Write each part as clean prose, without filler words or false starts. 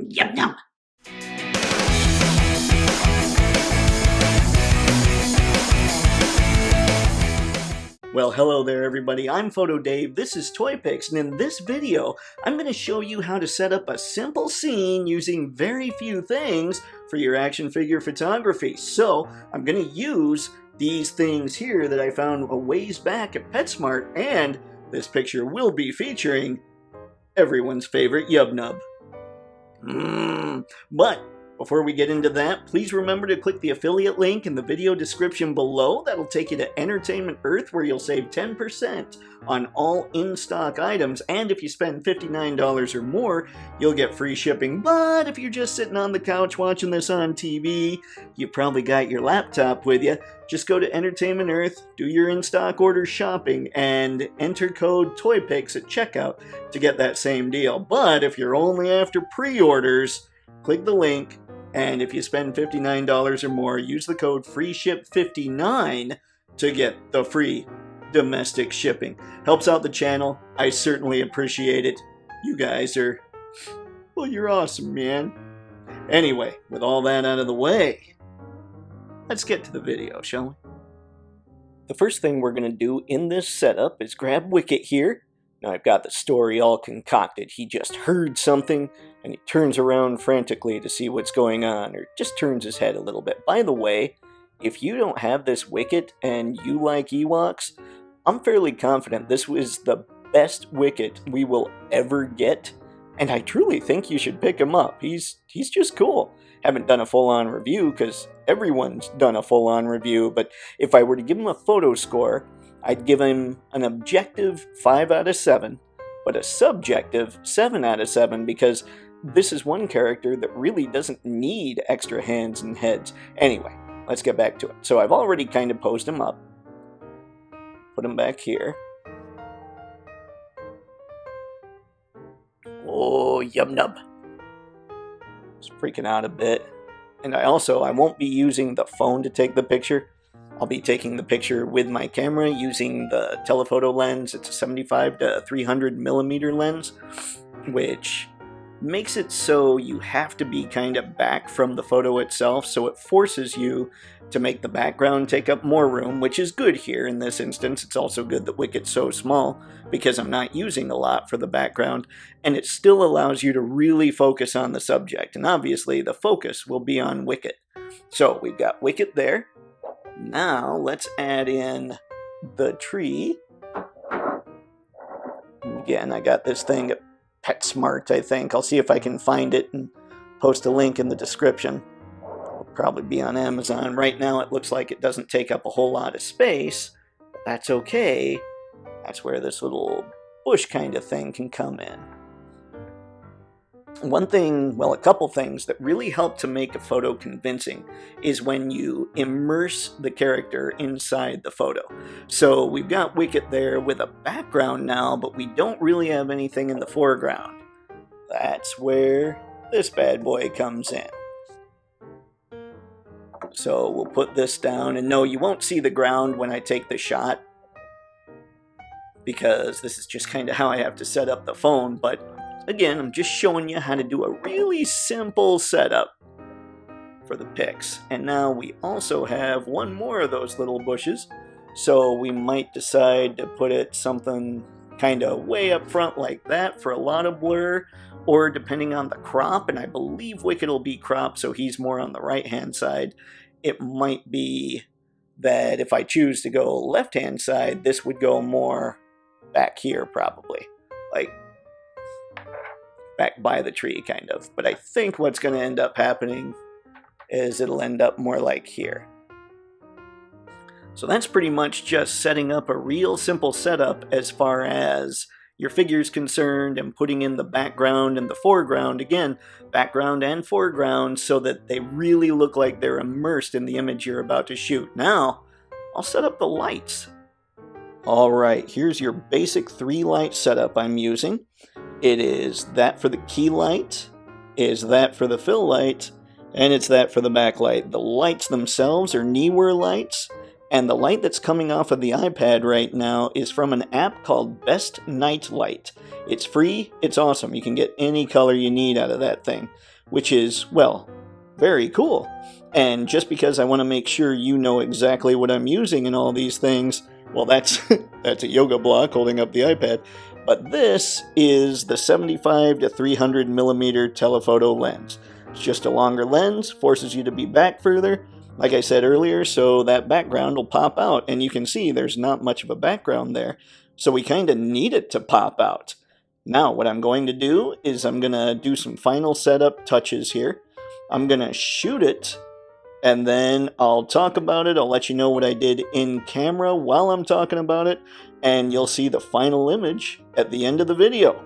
Yum yum. Well, hello there everybody, I'm Photo Dave, this is Toypixx, and in this video, I'm going to show you how to set up a simple scene using very few things for your action figure photography. So, I'm going to use these things here that I found a ways back at PetSmart, and this picture will be featuring everyone's favorite Yub Nub. But before we get into that, please remember to click the affiliate link in the video description below. That'll take you to Entertainment Earth, where you'll save 10% on all in-stock items, and if you spend $59 or more, you'll get free shipping. But if you're just sitting on the couch watching this on TV, you probably got your laptop with you, just go to Entertainment Earth, do your in-stock order shopping, and enter code Toypixx at checkout to get that same deal. But if you're only after pre-orders, click the link, and if you spend $59 or more, use the code FREESHIP59 to get the free domestic shipping. Helps out the channel. I certainly appreciate it. You guys are, well, you're awesome, man. Anyway, with all that out of the way, let's get to the video, shall we? The first thing we're going to do in this setup is grab Wicket here. Now I've got the story all concocted. He just heard something, and he turns around frantically to see what's going on, or just turns his head a little bit. By the way, if you don't have this Wicket and you like Ewoks, I'm fairly confident this was the best Wicket we will ever get, and I truly think you should pick him up. He's just cool. Haven't done a full-on review, because everyone's done a full-on review, but if I were to give him a photo score, I'd give him an objective 5 out of 7, but a subjective 7 out of 7, because this is one character that really doesn't need extra hands and heads. Anyway, let's get back to it. So I've already kind of posed him up. Put him back here. Oh, Yum Nub. He's freaking out a bit. And I won't be using the phone to take the picture. I'll be taking the picture with my camera using the telephoto lens. It's a 75 to 300 millimeter lens, which makes it so you have to be kind of back from the photo itself, so it forces you to make the background take up more room, which is good here in this instance. It's also good that Wicket's so small, because I'm not using a lot for the background, and it still allows you to really focus on the subject, and obviously the focus will be on Wicket. So we've got Wicket there. Now, let's add in the tree. Again, I got this thing at PetSmart, I think. I'll see if I can find it and post a link in the description. It'll probably be on Amazon. Right now, it looks like it doesn't take up a whole lot of space, but that's okay. That's where this little bush kind of thing can come in. One thing, well, a couple things that really help to make a photo convincing is when you immerse the character inside the photo. So we've got Wicket there with a background now, but we don't really have anything in the foreground. That's where this bad boy comes in. So we'll put this down, and no, you won't see the ground when I take the shot, because this is just kind of how I have to set up the phone, but again, I'm just showing you how to do a really simple setup for the pics. And now we also have one more of those little bushes, so we might decide to put it something kind of way up front like that for a lot of blur, or depending on the crop, and I believe Wicket will be cropped, so he's more on the right-hand side. It might be that if I choose to go left-hand side, this would go more back here probably, like back by the tree, kind of. But I think what's going to end up happening is it'll end up more like here. So that's pretty much just setting up a real simple setup as far as your figure's concerned, and putting in the background and the foreground. Again, background and foreground, so that they really look like they're immersed in the image you're about to shoot. Now, I'll set up the lights. Alright, here's your basic 3-light setup I'm using. It is that for the key light, is that for the fill light, and it's that for the backlight. The lights themselves are Neewer Lights, And the light that's coming off of the iPad right now is from an app called Best Night Light. It's free, it's awesome. You can get any color you need out of that thing, which is, well, very cool. And just because I want to make sure you know exactly what I'm using in all these things, well, that's a yoga block holding up the iPad. But this is the 75 to 300 millimeter telephoto lens. It's just a longer lens, forces you to be back further, like I said earlier, so that background will pop out. And you can see there's not much of a background there, so we kind of need it to pop out. Now, what I'm going to do is I'm going to do some final setup touches here. I'm going to shoot it, and then I'll talk about it. I'll let you know what I did in camera while I'm talking about it, and you'll see the final image at the end of the video.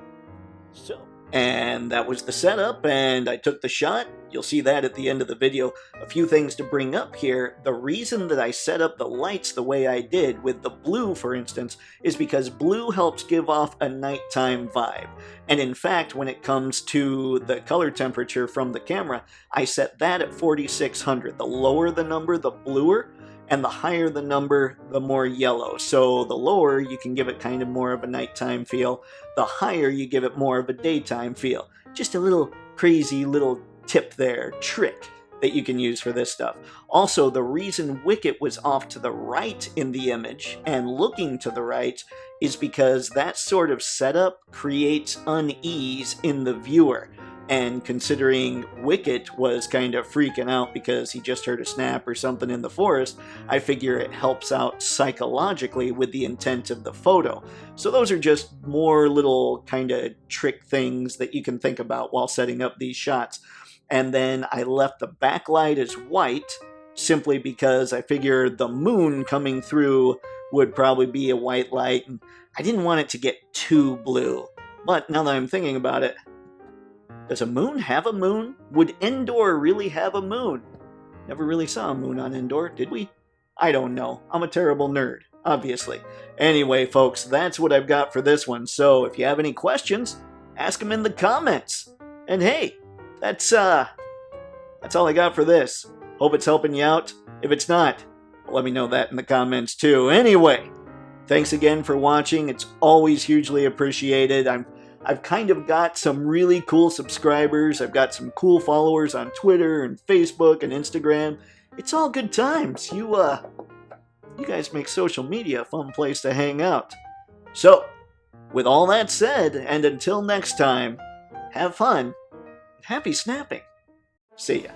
And that was the setup, and I took the shot. You'll see that at the end of the video. A few things to bring up here. The reason that I set up the lights the way I did with the blue, for instance, is because blue helps give off a nighttime vibe. And in fact, when it comes to the color temperature from the camera, I set that at 4600. The lower the number, the bluer, and the higher the number, the more yellow. So the lower, you can give it kind of more of a nighttime feel. The higher, you give it more of a daytime feel. Just a little crazy little tip there, trick that you can use for this stuff. Also, the reason Wicket was off to the right in the image and looking to the right is because that sort of setup creates unease in the viewer. And considering Wicket was kind of freaking out because he just heard a snap or something in the forest, I figure it helps out psychologically with the intent of the photo. So those are just more little kind of trick things that you can think about while setting up these shots. And then I left the backlight as white simply because I figured the moon coming through would probably be a white light, and I didn't want it to get too blue. But now that I'm thinking about it, does a moon have a moon? Would Endor really have a moon? Never really saw a moon on Endor, did we? I don't know. I'm a terrible nerd, obviously. Anyway, folks, that's what I've got for this one. So if you have any questions, ask them in the comments. And hey, that's all I got for this. Hope it's helping you out. If it's not, let me know that in the comments too. Anyway, thanks again for watching. It's always hugely appreciated. I've kind of got some really cool subscribers. I've got some cool followers on Twitter and Facebook and Instagram. It's all good times. You guys make social media a fun place to hang out. So, with all that said, and until next time, have fun. Happy snapping. See ya.